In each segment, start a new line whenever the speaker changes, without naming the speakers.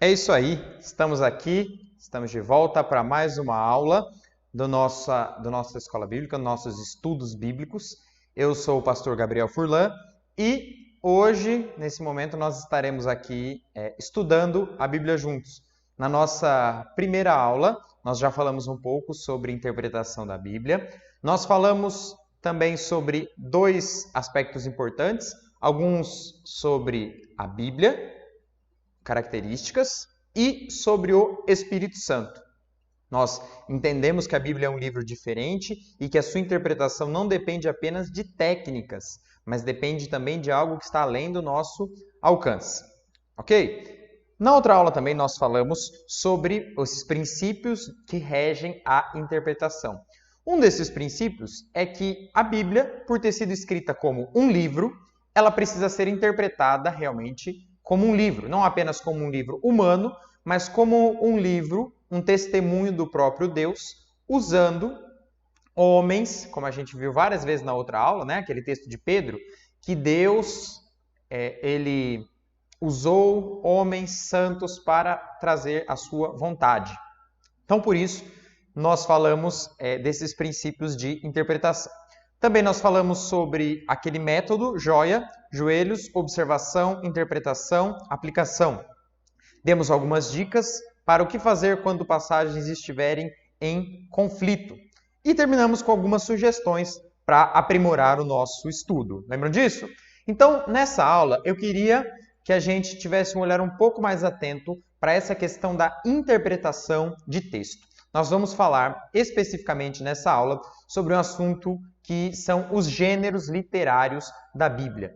É isso aí, estamos aqui, estamos de volta para mais uma aula da nossa Escola Bíblica, nossos estudos bíblicos. Eu sou o pastor Gabriel Furlan e hoje, nesse momento, nós estaremos aqui estudando a Bíblia juntos. Na nossa primeira aula, nós já falamos um pouco sobre interpretação da Bíblia. Nós falamos também sobre dois aspectos importantes, alguns sobre a Bíblia, características, e sobre o Espírito Santo. Nós entendemos que a Bíblia é um livro diferente e que a sua interpretação não depende apenas de técnicas, mas depende também de algo que está além do nosso alcance. Ok? Na outra aula também nós falamos sobre os princípios que regem a interpretação. Um desses princípios é que a Bíblia, por ter sido escrita como um livro, ela precisa ser interpretada realmente como um livro, não apenas como um livro humano, mas como um livro, um testemunho do próprio Deus, usando homens, como a gente viu várias vezes na outra aula, né? Aquele texto de Pedro, que Deus ele usou homens santos para trazer a sua vontade. Então, por isso, nós falamos desses princípios de interpretação. Também nós falamos sobre aquele método, joia, joelhos, observação, interpretação, aplicação. Demos algumas dicas para o que fazer quando passagens estiverem em conflito. E terminamos com algumas sugestões para aprimorar o nosso estudo. Lembram disso? Então, nessa aula, eu queria que a gente tivesse um olhar um pouco mais atento para essa questão da interpretação de texto. Nós vamos falar especificamente nessa aula sobre um assunto que são os gêneros literários da Bíblia.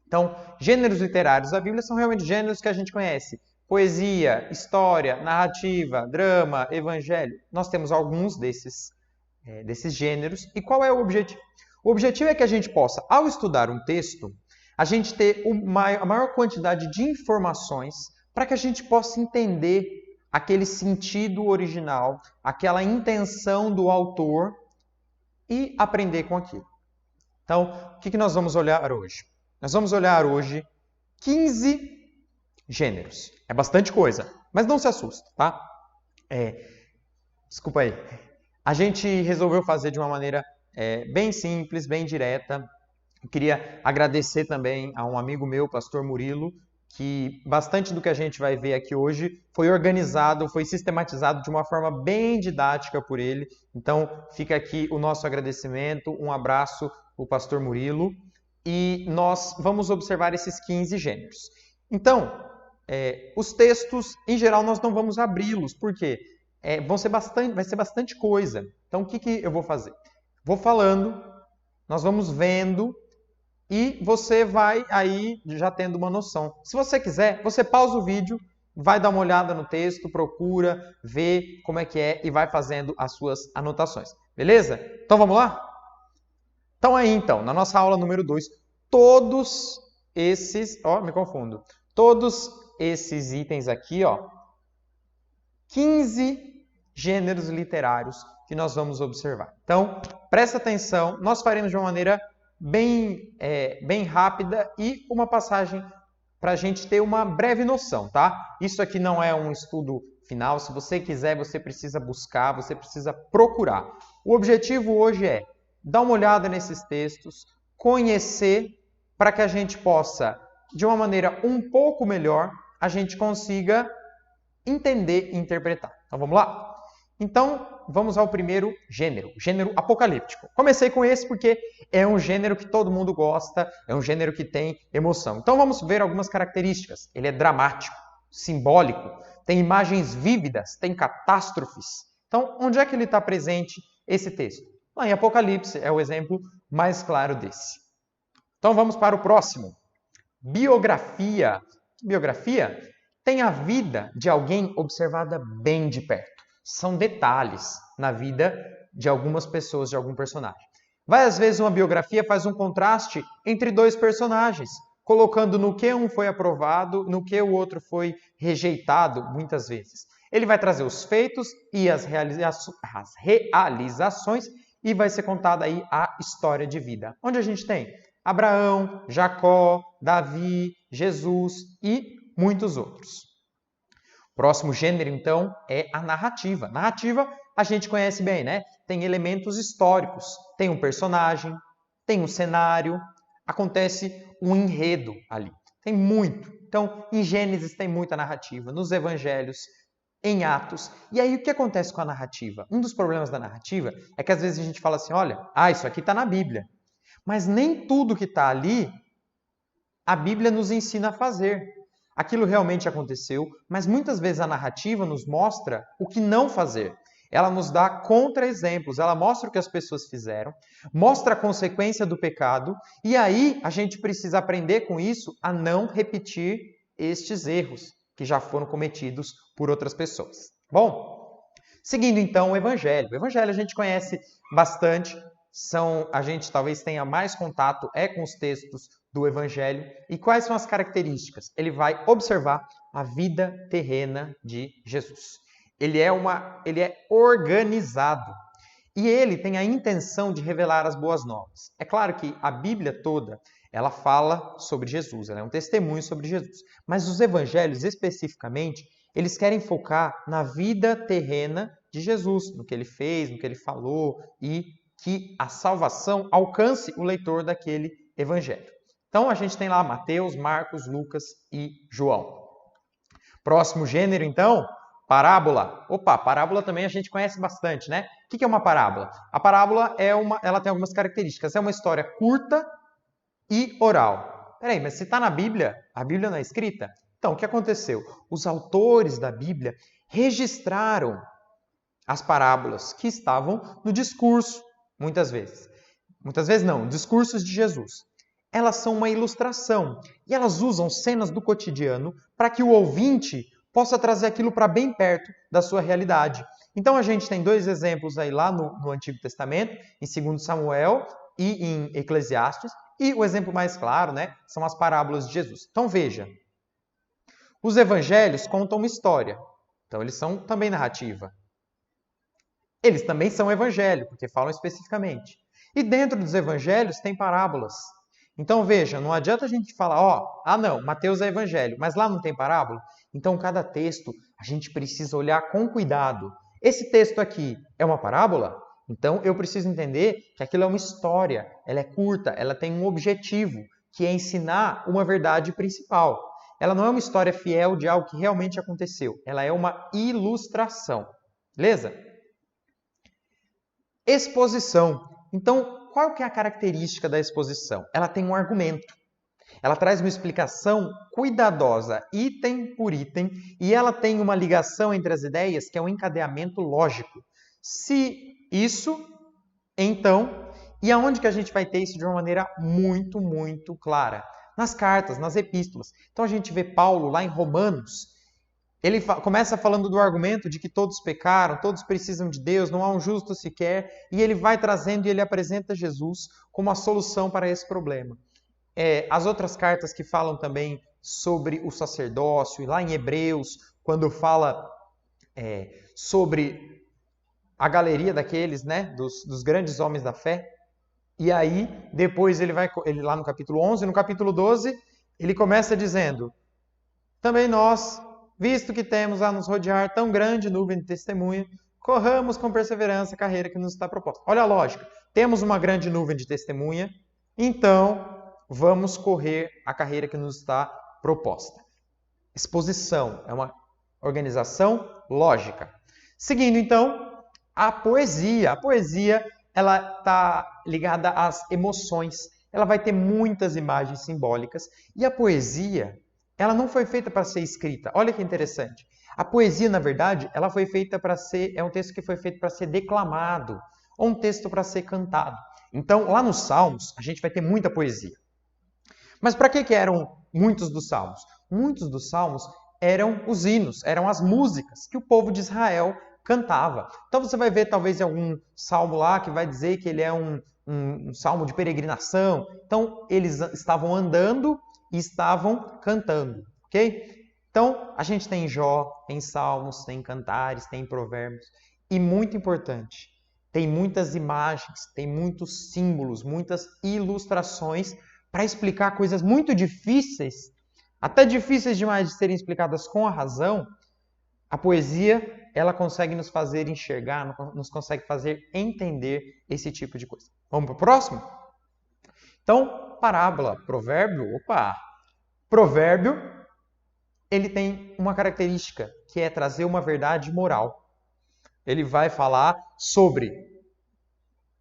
Então, gêneros literários da Bíblia são realmente gêneros que a gente conhece. Poesia, história, narrativa, drama, evangelho. Nós temos alguns desses gêneros. E qual é o objetivo? O objetivo é que a gente possa, ao estudar um texto, a gente ter a maior quantidade de informações para que a gente possa entender aquele sentido original, aquela intenção do autor e aprender com aquilo. Então, o que nós vamos olhar hoje? Nós vamos olhar hoje 15 gêneros. É bastante coisa, mas não se assusta, tá? Desculpa aí. A gente resolveu fazer de uma maneira bem simples, bem direta. Eu queria agradecer também a um amigo meu, pastor Murilo, que bastante do que a gente vai ver aqui hoje foi organizado, foi sistematizado de uma forma bem didática por ele. Então, fica aqui o nosso agradecimento, um abraço para o pastor Murilo. E nós vamos observar esses 15 gêneros. Então, os textos, em geral, nós não vamos abri-los, porque vai ser bastante coisa. Então, o que eu vou fazer? Vou falando, nós vamos vendo, e você vai aí já tendo uma noção. Se você quiser, você pausa o vídeo, vai dar uma olhada no texto, procura, vê como é que é e vai fazendo as suas anotações. Beleza? Então vamos lá? Então, na nossa aula número 2, todos esses itens aqui, 15 gêneros literários que nós vamos observar. Então, presta atenção, nós faremos de uma maneira bem rápida e uma passagem para a gente ter uma breve noção, tá? Isso aqui não é um estudo final. Se você quiser, você precisa buscar, você precisa procurar. O objetivo hoje é dar uma olhada nesses textos, conhecer, para que a gente possa, de uma maneira um pouco melhor, a gente consiga entender e interpretar. Então, vamos lá? Então, vamos ao primeiro gênero, gênero apocalíptico. Comecei com esse porque é um gênero que todo mundo gosta, é um gênero que tem emoção. Então, vamos ver algumas características. Ele é dramático, simbólico, tem imagens vívidas, tem catástrofes. Então, onde é que ele está presente, esse texto? Lá em Apocalipse é o exemplo mais claro desse. Então, vamos para o próximo. Biografia. Biografia tem a vida de alguém observada bem de perto. São detalhes na vida de algumas pessoas, de algum personagem. Várias vezes uma biografia faz um contraste entre dois personagens, colocando no que um foi aprovado, no que o outro foi rejeitado, muitas vezes. Ele vai trazer os feitos e as realizações e vai ser contada aí a história de vida. Onde a gente tem Abraão, Jacó, Davi, Jesus e muitos outros. Próximo gênero, então, é a narrativa. Narrativa a gente conhece bem, né? Tem elementos históricos, tem um personagem, tem um cenário, acontece um enredo ali. Tem muito. Então, em Gênesis tem muita narrativa, nos evangelhos, em Atos. E aí, o que acontece com a narrativa? Um dos problemas da narrativa é que às vezes a gente fala assim, olha, isso aqui está na Bíblia. Mas nem tudo que está ali, a Bíblia nos ensina a fazer. Aquilo realmente aconteceu, mas muitas vezes a narrativa nos mostra o que não fazer. Ela nos dá contra-exemplos, ela mostra o que as pessoas fizeram, mostra a consequência do pecado, e aí a gente precisa aprender com isso a não repetir estes erros que já foram cometidos por outras pessoas. Bom, seguindo então o Evangelho. O Evangelho a gente conhece bastante, a gente talvez tenha mais contato com os textos do Evangelho. E quais são as características? Ele vai observar a vida terrena de Jesus. Ele é organizado e ele tem a intenção de revelar as boas novas. É claro que a Bíblia toda, ela fala sobre Jesus, ela é um testemunho sobre Jesus. Mas os evangelhos, especificamente, eles querem focar na vida terrena de Jesus, no que ele fez, no que ele falou e que a salvação alcance o leitor daquele evangelho. Então, a gente tem lá Mateus, Marcos, Lucas e João. Próximo gênero, então, parábola. Opa, parábola também a gente conhece bastante, né? O que é uma parábola? A parábola ela tem algumas características. É uma história curta e oral. Peraí, mas se está na Bíblia, a Bíblia não é escrita? Então, o que aconteceu? Os autores da Bíblia registraram as parábolas que estavam no discurso, muitas vezes. Muitas vezes não, discursos de Jesus. Elas são uma ilustração e elas usam cenas do cotidiano para que o ouvinte possa trazer aquilo para bem perto da sua realidade. Então a gente tem dois exemplos aí lá no Antigo Testamento, em 2 Samuel e em Eclesiastes, e o exemplo mais claro, né, são as parábolas de Jesus. Então veja, os evangelhos contam uma história, então eles são também narrativa. Eles também são evangelho, porque falam especificamente. E dentro dos evangelhos tem parábolas. Então veja, não adianta a gente falar, não, Mateus é evangelho, mas lá não tem parábola? Então cada texto a gente precisa olhar com cuidado. Esse texto aqui é uma parábola? Então eu preciso entender que aquilo é uma história, ela é curta, ela tem um objetivo, que é ensinar uma verdade principal. Ela não é uma história fiel de algo que realmente aconteceu, ela é uma ilustração. Beleza? Exposição. Então, qual que é a característica da exposição? Ela tem um argumento. Ela traz uma explicação cuidadosa, item por item, e ela tem uma ligação entre as ideias que é um encadeamento lógico. Se isso, então, e aonde que a gente vai ter isso de uma maneira muito, muito clara? Nas cartas, nas epístolas. Então a gente vê Paulo lá em Romanos, ele começa falando do argumento de que todos pecaram, todos precisam de Deus, não há um justo sequer, e ele vai trazendo e ele apresenta Jesus como a solução para esse problema. As outras cartas que falam também sobre o sacerdócio, lá em Hebreus, quando fala sobre a daqueles, né, dos grandes homens da fé, e aí depois ele lá no capítulo 11, no capítulo 12, ele começa dizendo, também nós, visto que temos a nos rodear tão grande nuvem de testemunha, corramos com perseverança a carreira que nos está proposta. Olha a lógica. Temos uma grande nuvem de testemunha, então vamos correr a carreira que nos está proposta. Exposição é uma organização lógica. Seguindo, então, a poesia. A poesia ela está ligada às emoções. Ela vai ter muitas imagens simbólicas. E a poesia ela não foi feita para ser escrita. Olha que interessante. A poesia, na verdade, ela foi feita para ser... É um texto que foi feito para ser declamado. Ou um texto para ser cantado. Então, lá nos Salmos, a gente vai ter muita poesia. Mas para que eram muitos dos Salmos? Muitos dos Salmos eram os hinos, eram as músicas que o povo de Israel cantava. Então você vai ver talvez algum salmo lá que vai dizer que ele é um salmo de peregrinação. Então eles estavam andando e estavam cantando, ok? Então a gente tem Jó, tem Salmos, tem Cantares, tem Provérbios. E muito importante, tem muitas imagens, tem muitos símbolos, muitas ilustrações para explicar coisas muito difíceis, até difíceis demais de serem explicadas com a razão, A poesia, ela consegue nos fazer enxergar, nos consegue fazer entender esse tipo de coisa. Vamos para o próximo? Então, parábola, provérbio, provérbio, ele tem uma característica, que é trazer uma verdade moral. Ele vai falar sobre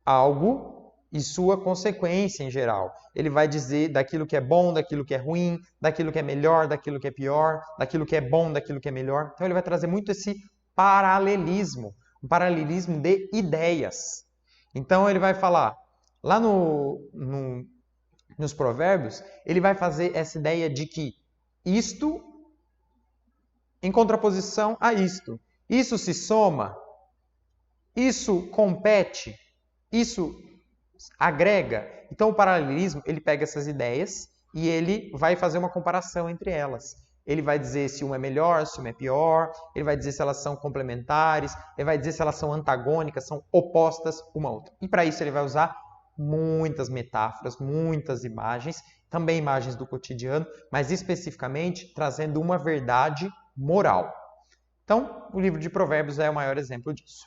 algo e sua consequência em geral. Ele vai dizer daquilo que é bom, daquilo que é ruim, daquilo que é melhor, daquilo que é pior, daquilo que é bom, daquilo que é melhor. Então ele vai trazer muito esse paralelismo, um paralelismo de ideias. Então ele vai falar, lá nos provérbios, ele vai fazer essa ideia de que isto em contraposição a isto. Isso se soma, isso compete, isso agrega. Então o paralelismo, ele pega essas ideias e ele vai fazer uma comparação entre elas. Ele vai dizer se uma é melhor, se uma é pior, ele vai dizer se elas são complementares, ele vai dizer se elas são antagônicas, são opostas uma à outra. E para isso ele vai usar muitas metáforas, muitas imagens, também imagens do cotidiano, mas especificamente trazendo uma verdade moral. Então, o livro de Provérbios é o maior exemplo disso.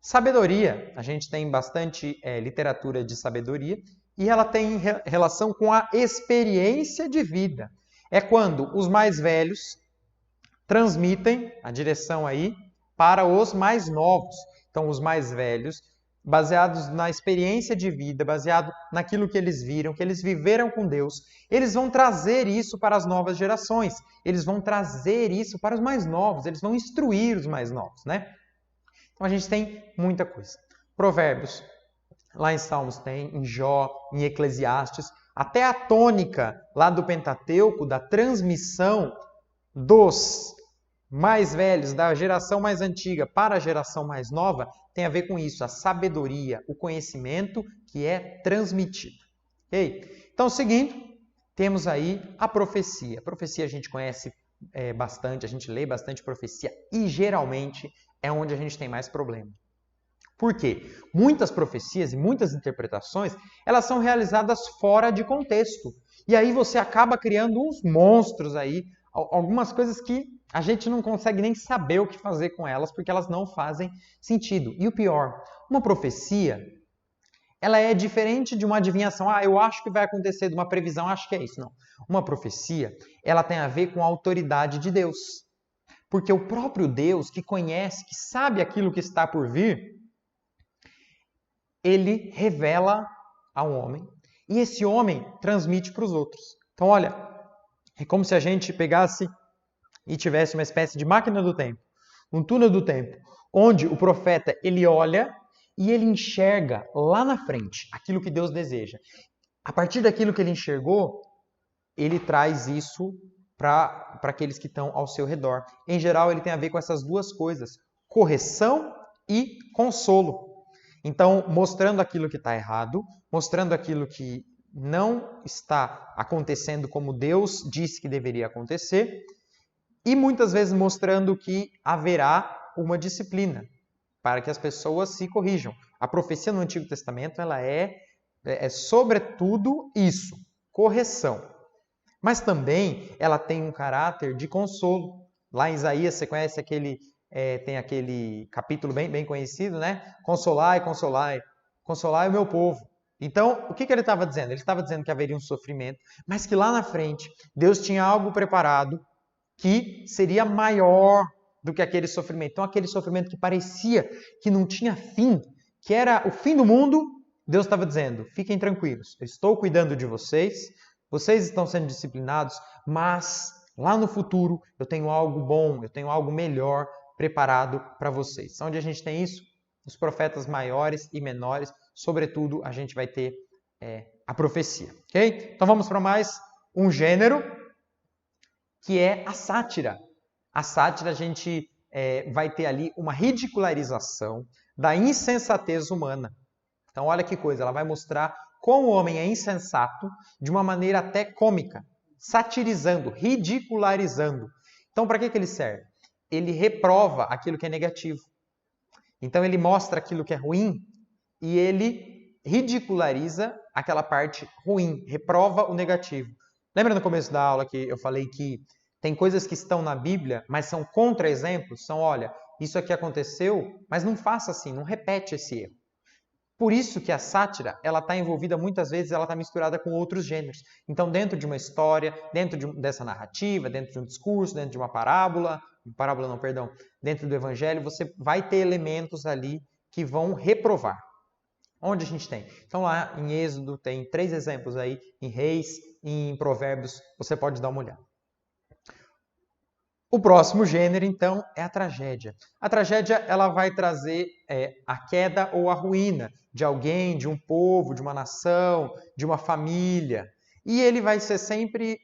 Sabedoria, a gente tem bastante literatura de sabedoria e ela tem relação com a experiência de vida. É quando os mais velhos transmitem a direção aí para os mais novos. Então, os mais velhos, baseados na experiência de vida, baseado naquilo que eles viram, que eles viveram com Deus, eles vão trazer isso para as novas gerações. Eles vão trazer isso para os mais novos, eles vão instruir os mais novos, né? Então a gente tem muita coisa. Provérbios, lá em Salmos tem, em Jó, em Eclesiastes, até a tônica lá do Pentateuco, da transmissão dos mais velhos, da geração mais antiga para a geração mais nova, tem a ver com isso, a sabedoria, o conhecimento que é transmitido. Okay? Então, seguindo, temos aí a profecia. A profecia a gente conhece bastante, a gente lê bastante profecia e geralmente é onde a gente tem mais problema. Por quê? Muitas profecias e muitas interpretações, elas são realizadas fora de contexto. E aí você acaba criando uns monstros aí, algumas coisas que a gente não consegue nem saber o que fazer com elas, porque elas não fazem sentido. E o pior, uma profecia, ela é diferente de uma adivinhação. Eu acho que vai acontecer, de uma previsão, acho que é isso. Não. Uma profecia, ela tem a ver com a autoridade de Deus. Porque o próprio Deus, que conhece, que sabe aquilo que está por vir, ele revela ao homem e esse homem transmite para os outros. Então, olha, é como se a gente pegasse e tivesse uma espécie de máquina do tempo, um túnel do tempo, onde o profeta ele olha e ele enxerga lá na frente aquilo que Deus deseja. A partir daquilo que ele enxergou, ele traz isso para aqueles que estão ao seu redor. Em geral, ele tem a ver com essas duas coisas, correção e consolo. Então, mostrando aquilo que está errado, mostrando aquilo que não está acontecendo como Deus disse que deveria acontecer, e muitas vezes mostrando que haverá uma disciplina para que as pessoas se corrijam. A profecia no Antigo Testamento ela é sobretudo isso, correção. Mas também ela tem um caráter de consolo. Lá em Isaías, você conhece tem aquele capítulo bem conhecido, né? Consolai, consolai, consolai o meu povo. Então, o que ele estava dizendo? Ele estava dizendo que haveria um sofrimento, mas que lá na frente Deus tinha algo preparado que seria maior do que aquele sofrimento. Então, aquele sofrimento que parecia que não tinha fim, que era o fim do mundo, Deus estava dizendo, fiquem tranquilos, eu estou cuidando de vocês, vocês estão sendo disciplinados, mas lá no futuro eu tenho algo bom, eu tenho algo melhor preparado para vocês. Onde a gente tem isso? Os profetas maiores e menores, sobretudo a gente vai ter a profecia. Ok? Então vamos para mais um gênero, que é a sátira. A sátira a gente vai ter ali uma ridicularização da insensatez humana. Então olha que coisa, ela vai mostrar como o homem é insensato de uma maneira até cômica, satirizando, ridicularizando. Então para que ele serve? Ele reprova aquilo que é negativo. Então ele mostra aquilo que é ruim e ele ridiculariza aquela parte ruim, reprova o negativo. Lembra no começo da aula que eu falei que Tem coisas que estão na Bíblia, mas são contra-exemplos. São, olha, isso aqui aconteceu, mas não faça assim, não repete esse erro. Por isso que a sátira, ela está envolvida, muitas vezes, ela está misturada com outros gêneros. Então, dentro de uma história, dessa narrativa, dentro de um discurso, dentro de uma parábola não, perdão, dentro do evangelho, você vai ter elementos ali que vão reprovar. Onde a gente tem? Então, lá em Êxodo, tem 3 exemplos aí, em Reis e em Provérbios, você pode dar uma olhada. O próximo gênero, então, é a tragédia. A tragédia, ela vai trazer a queda ou a ruína de alguém, de um povo, de uma nação, de uma família. E ele vai ser sempre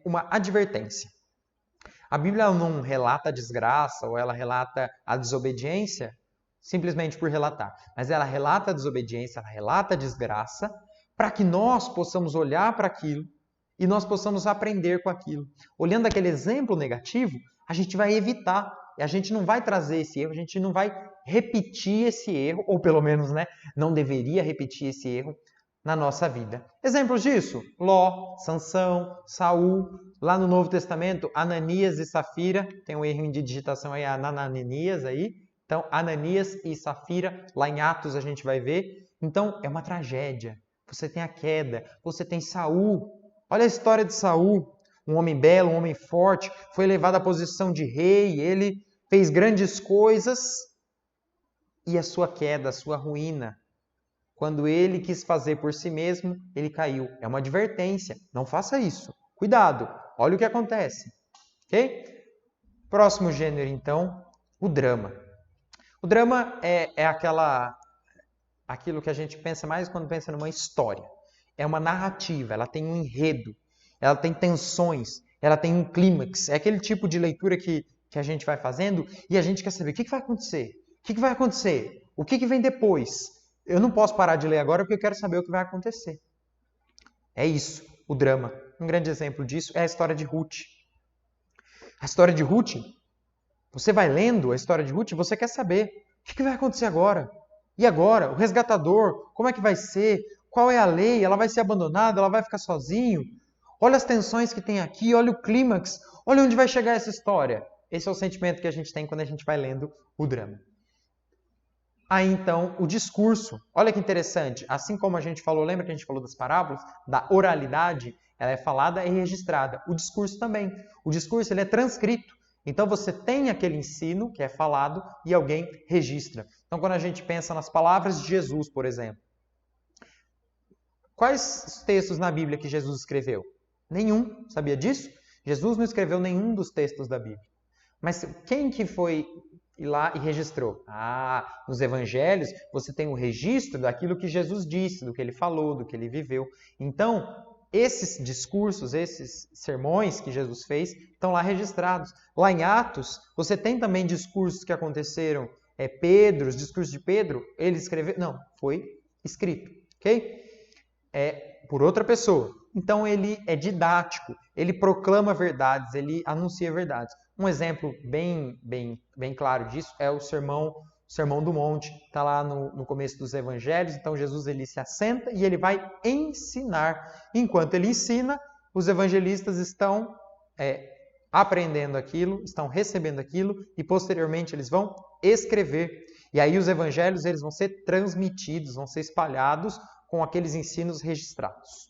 uma advertência. A Bíblia não relata a desgraça ou ela relata a desobediência simplesmente por relatar. Mas ela relata a desobediência, ela relata a desgraça para que nós possamos olhar para aquilo e nós possamos aprender com aquilo. Olhando aquele exemplo negativo, a gente vai evitar. E a gente não vai trazer esse erro, a gente não vai repetir esse erro, ou pelo menos não deveria repetir esse erro na nossa vida. Exemplos disso? Ló, Sansão, Saul. Lá no Novo Testamento, Ananias e Safira. Tem um erro de digitação aí, Ananias aí. Então, Ananias e Safira, lá em Atos a gente vai ver. Então, é uma tragédia. Você tem a queda, você tem Saul. Olha a história de Saul, um homem belo, um homem forte, foi levado à posição de rei, ele fez grandes coisas e a sua queda, a sua ruína. Quando ele quis fazer por si mesmo, ele caiu. É uma advertência, não faça isso. Cuidado, olha o que acontece. Ok? Próximo gênero, então, o drama. O drama é aquilo que a gente pensa mais quando pensa numa história. É uma narrativa, ela tem um enredo, ela tem tensões, ela tem um clímax. É aquele tipo de leitura que a gente vai fazendo e a gente quer saber o que vai acontecer. O que vai acontecer? O que vem depois? Eu não posso parar de ler agora porque eu quero saber o que vai acontecer. É isso, o drama. Um grande exemplo disso é a história de Ruth. A história de Ruth, você vai lendo a história de Ruth e você quer saber o que vai acontecer agora. E agora? O resgatador, como é que vai ser? Qual é a lei? Ela vai ser abandonada? Ela vai ficar sozinho? Olha as tensões que tem aqui, olha o clímax, olha onde vai chegar essa história. Esse é o sentimento que a gente tem quando a gente vai lendo o drama. Aí então, o discurso. Olha que interessante. Assim como a gente falou, lembra que a gente falou das parábolas? Da oralidade, ela é falada e registrada. O discurso também. O discurso ele é transcrito. Então você tem aquele ensino que é falado e alguém registra. Então quando a gente pensa nas palavras de Jesus, por exemplo. Quais textos na Bíblia que Jesus escreveu? Nenhum. Sabia disso? Jesus não escreveu nenhum dos textos da Bíblia. Mas quem que foi ir lá e registrou? Nos evangelhos você tem o registro daquilo que Jesus disse, do que ele falou, do que ele viveu. Então, esses discursos, esses sermões que Jesus fez, estão lá registrados. Lá em Atos, você tem também discursos que aconteceram. Os discursos de Pedro, ele escreveu... Não, foi escrito, ok? Por outra pessoa. Então ele é didático, ele proclama verdades, ele anuncia verdades. Um exemplo bem claro disso é o Sermão do Monte, está lá no começo dos evangelhos. Então Jesus ele se assenta e ele vai ensinar. Enquanto ele ensina, os evangelistas estão aprendendo aquilo, estão recebendo aquilo e posteriormente eles vão escrever. E aí os evangelhos eles vão ser transmitidos, vão ser espalhados com aqueles ensinos registrados.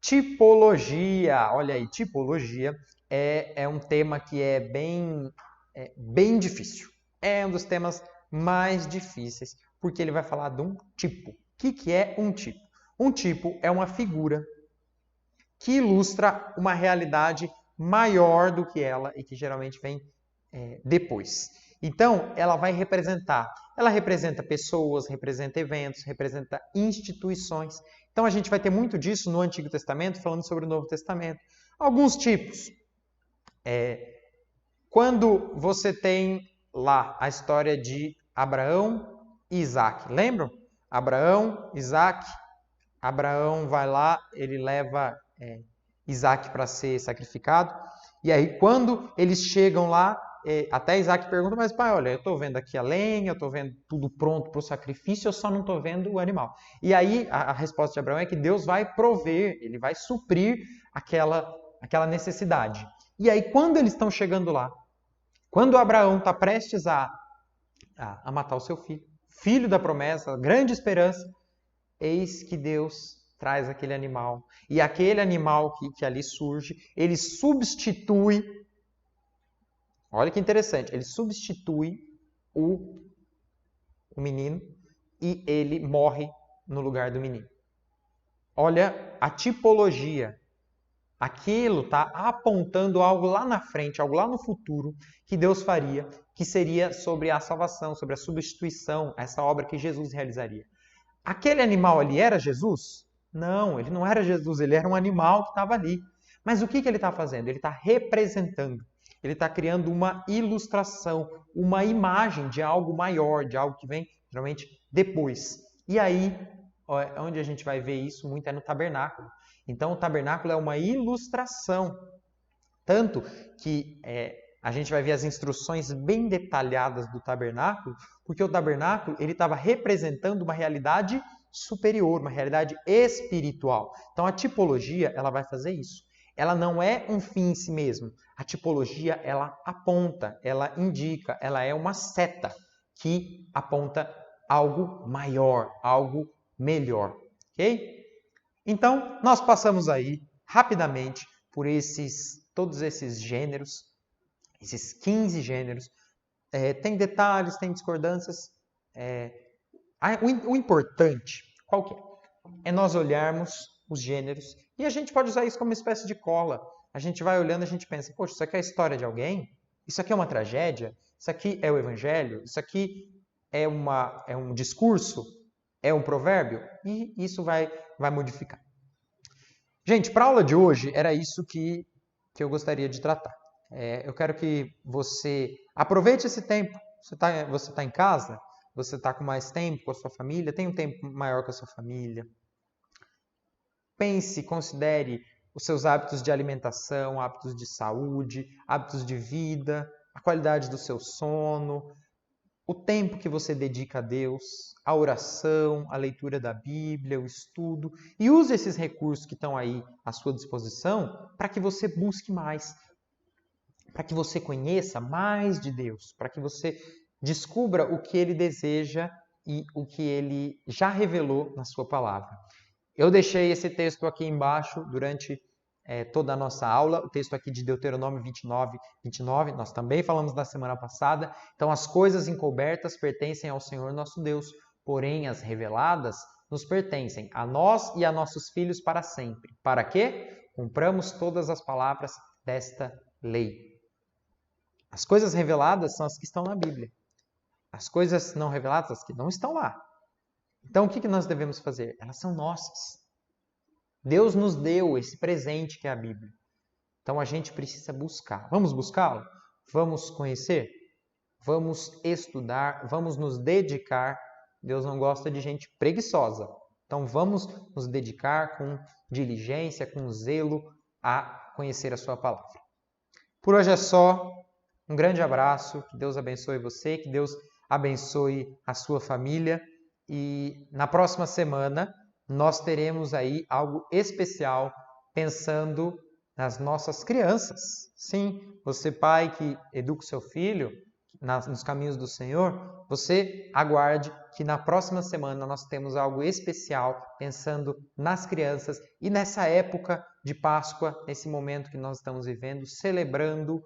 Tipologia. Olha aí, tipologia é um tema que é bem difícil. É um dos temas mais difíceis, porque ele vai falar de um tipo. O que é um tipo? Um tipo é uma figura que ilustra uma realidade maior do que ela e que geralmente vem depois. Então, ela representa pessoas, representa eventos, representa instituições. Então, a gente vai ter muito disso no Antigo Testamento, falando sobre o Novo Testamento. Alguns tipos. Quando você tem lá a história de Abraão e Isaac. Lembram? Abraão, Isaac. Abraão vai lá, ele leva Isaac para ser sacrificado. E aí, quando eles chegam lá, até Isaac pergunta, mas pai, olha, eu estou vendo aqui a lenha, eu estou vendo tudo pronto para o sacrifício, eu só não estou vendo o animal. E aí a resposta de Abraão é que Deus vai prover, ele vai suprir aquela aquela necessidade. E aí, quando eles estão chegando lá, quando Abraão está prestes a matar o seu filho, filho da promessa, grande esperança, eis que Deus traz aquele animal. E aquele animal que ali surge, ele substitui, olha que interessante, ele substitui o menino e ele morre no lugar do menino. Olha a tipologia. Aquilo está apontando algo lá na frente, algo lá no futuro que Deus faria, que seria sobre a salvação, sobre a substituição, essa obra que Jesus realizaria. Aquele animal ali era Jesus? Não, ele não era Jesus, ele era um animal que estava ali. Mas o que ele está fazendo? Ele está representando, ele está criando uma ilustração, uma imagem de algo maior, de algo que vem geralmente depois. E aí, onde a gente vai ver isso muito é no tabernáculo. Então, o tabernáculo é uma ilustração. Tanto que a gente vai ver as instruções bem detalhadas do tabernáculo, porque o tabernáculo ele estava representando uma realidade superior, uma realidade espiritual. Então, a tipologia ela vai fazer isso. Ela não é um fim em si mesmo. A tipologia ela aponta, ela indica, ela é uma seta que aponta algo maior, algo melhor. Ok? Então, nós passamos aí, rapidamente, por todos esses gêneros, esses 15 gêneros. Tem detalhes, tem discordâncias. O importante, qual que é? É nós olharmos os gêneros e a gente pode usar isso como uma espécie de cola. A gente vai olhando e a gente pensa, poxa, isso aqui é a história de alguém? Isso aqui é uma tragédia? Isso aqui é o evangelho? Isso aqui é um discurso? É um provérbio? E isso vai modificar. Gente, para a aula de hoje, era isso que eu gostaria de tratar. Eu quero que você aproveite esse tempo. Você tá em casa? Você está com mais tempo com a sua família? Tem um tempo maior com a sua família? Pense, considere os seus hábitos de alimentação, hábitos de saúde, hábitos de vida, a qualidade do seu sono, o tempo que você dedica a Deus, a oração, a leitura da Bíblia, o estudo. E use esses recursos que estão aí à sua disposição para que você busque mais, para que você conheça mais de Deus, para que você descubra o que Ele deseja e o que Ele já revelou na sua palavra. Eu deixei esse texto aqui embaixo durante toda a nossa aula, o texto aqui de Deuteronômio 29, nós também falamos na semana passada. Então, as coisas encobertas pertencem ao Senhor nosso Deus, porém as reveladas nos pertencem a nós e a nossos filhos para sempre. Para quê? Cumpramos todas as palavras desta lei. As coisas reveladas são as que estão na Bíblia. As coisas não reveladas, as que não estão lá. Então, o que nós devemos fazer? Elas são nossas. Deus nos deu esse presente que é a Bíblia. Então, a gente precisa buscar. Vamos buscá-lo? Vamos conhecer? Vamos estudar? Vamos nos dedicar? Deus não gosta de gente preguiçosa. Então, vamos nos dedicar com diligência, com zelo a conhecer a sua palavra. Por hoje é só. Um grande abraço. Que Deus abençoe você, que Deus abençoe a sua família. E na próxima semana nós teremos aí algo especial pensando nas nossas crianças. Sim, você pai que educa o seu filho nos caminhos do Senhor, você aguarde que na próxima semana nós temos algo especial pensando nas crianças e nessa época de Páscoa, nesse momento que nós estamos vivendo, celebrando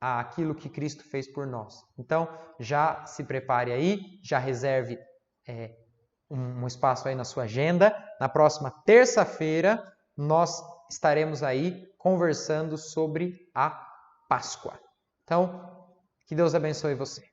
aquilo que Cristo fez por nós. Então, já se prepare aí, já reserve um espaço aí na sua agenda. Na próxima terça-feira, nós estaremos aí conversando sobre a Páscoa. Então, que Deus abençoe você.